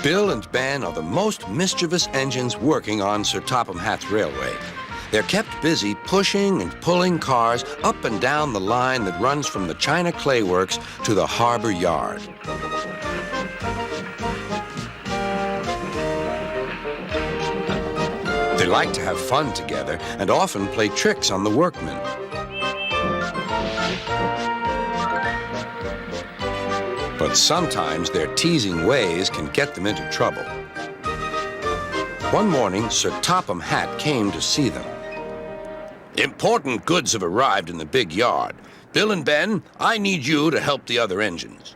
Bill and Ben are the most mischievous engines working on Sir Topham Hatt's railway. They're kept busy pushing and pulling cars up and down the line that runs from the China Clay Works to the harbor yard. They like to have fun together and often play tricks on the workmen. But sometimes their teasing ways can get them into trouble. One morning, Sir Topham Hatt came to see them. Important goods have arrived in the big yard. Bill and Ben, I need you to help the other engines.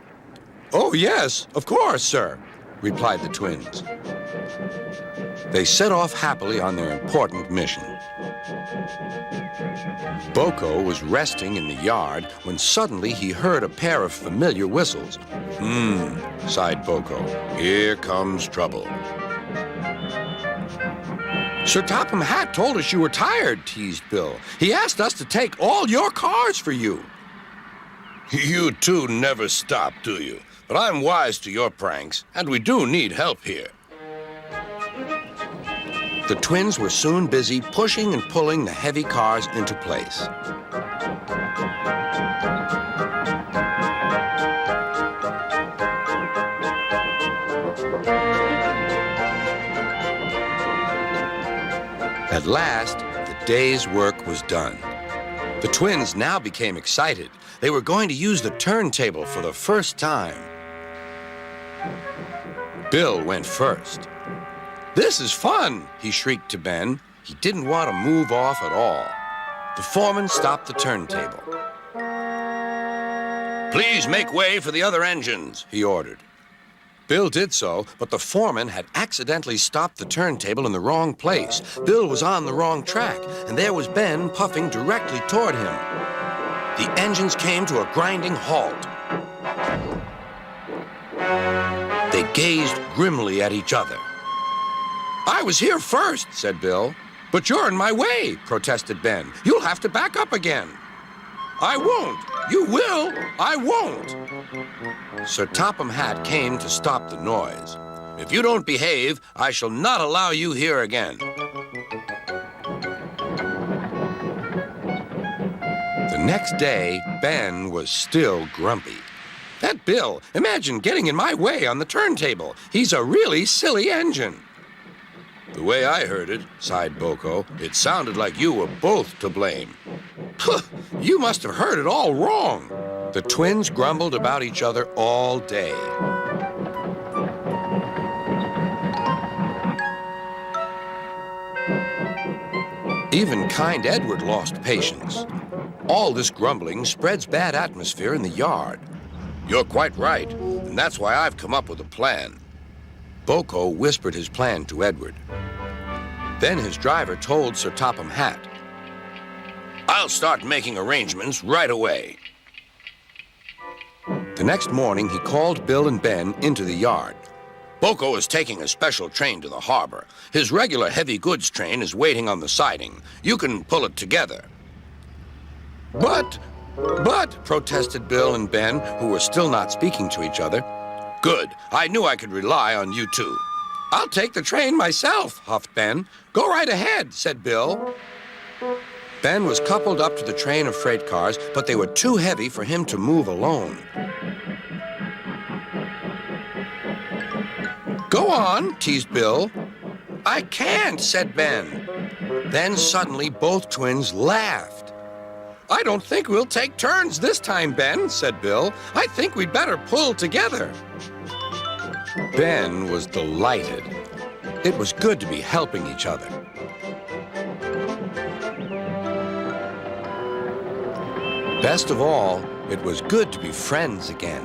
Oh, yes, of course, sir, replied the twins. They set off happily on their important mission. Boko was resting in the yard when suddenly he heard a pair of familiar whistles. Sighed Boko. Here comes trouble. Sir Topham Hatt told us you were tired, teased Bill. He asked us to take all your cars for you. You two never stop, do you? But I'm wise to your pranks, and we do need help here. The twins were soon busy pushing and pulling the heavy cars into place. At last, the day's work was done. The twins now became excited. They were going to use the turntable for the first time. Bill went first. This is fun, he shrieked to Ben. He didn't want to move off at all. The foreman stopped the turntable. Please make way for the other engines, he ordered. Bill did so, but the foreman had accidentally stopped the turntable in the wrong place. Bill was on the wrong track, and there was Ben puffing directly toward him. The engines came to a grinding halt. They gazed grimly at each other. I was here first, said Bill. But you're in my way, protested Ben. You'll have to back up again. I won't. You will. I won't. Sir Topham Hatt came to stop the noise. If you don't behave, I shall not allow you here again. The next day, Ben was still grumpy. That Bill, imagine getting in my way on the turntable. He's a really silly engine. The way I heard it, sighed Boko, it sounded like you were both to blame. You must have heard it all wrong. The twins grumbled about each other all day. Even kind Edward lost patience. All this grumbling spreads bad atmosphere in the yard. You're quite right, and that's why I've come up with a plan. Boko whispered his plan to Edward. Then his driver told Sir Topham Hatt. I'll start making arrangements right away. The next morning, he called Bill and Ben into the yard. Boko is taking a special train to the harbor. His regular heavy goods train is waiting on the siding. You can pull it together. But, protested Bill and Ben, who were still not speaking to each other. Good. I knew I could rely on you two. I'll take the train myself, huffed Ben. Go right ahead, said Bill. Ben was coupled up to the train of freight cars, but they were too heavy for him to move alone. Go on, teased Bill. I can't, said Ben. Then suddenly both twins laughed. I don't think we'll take turns this time, Ben, said Bill. I think we'd better pull together. Ben was delighted. It was good to be helping each other. Best of all, it was good to be friends again.